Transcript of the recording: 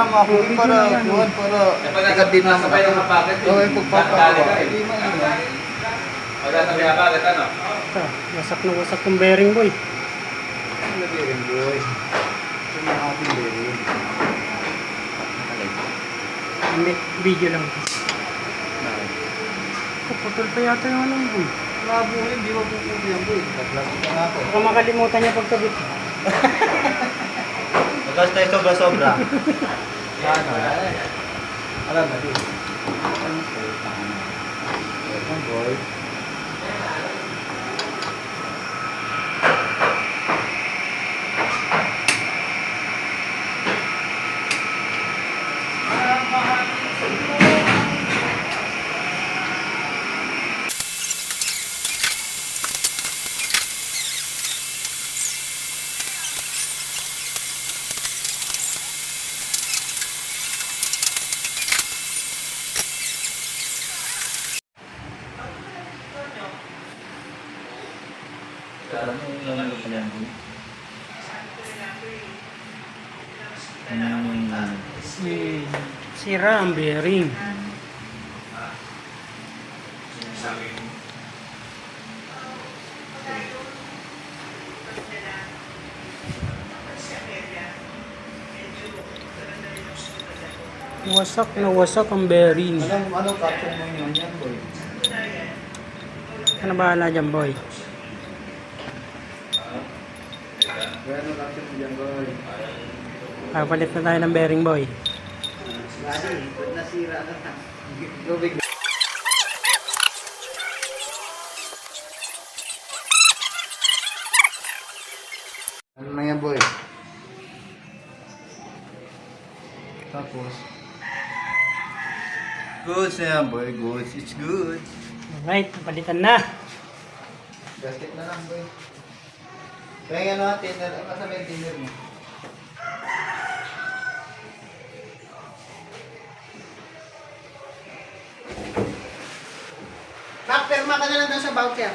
isama ko para buwan, para ikat din naman Sabay ng kapagod. Oo, yung pagpapagawa. Hindi man yun. Wala sa may kapagod, ano? Ito, wasak na wasak yung bearing boy. Ang labirin, boy. Ito yung ating bearing. Hindi, video lang. Kaputol pa yata yung ano boy. Labo yun, di ba pupupo yan, boy? Tatlapit na nga ako. Baka makalimutan niya pagkabit. Bagas tayo sobra-sobra. Ano? Alam na din. Ano po? Welcome, boy. Sira ang bearing. Wasak na wasak ang bearing. Anong caption mo yun yan, boy? Ano bahala dyan boy? Anong caption mo dyan, boy? Papalit na tayo ng bearing boy. Lali, nasira na. Lubig. Ano na yan, boy? Tapos, goods na yan, boy. Goods. It's good. Alright, palitan na. Gasket na lang, boy. Kaya nga natin, kasama yung tinner mo. Pak, perma ka na lang doon sa voucher.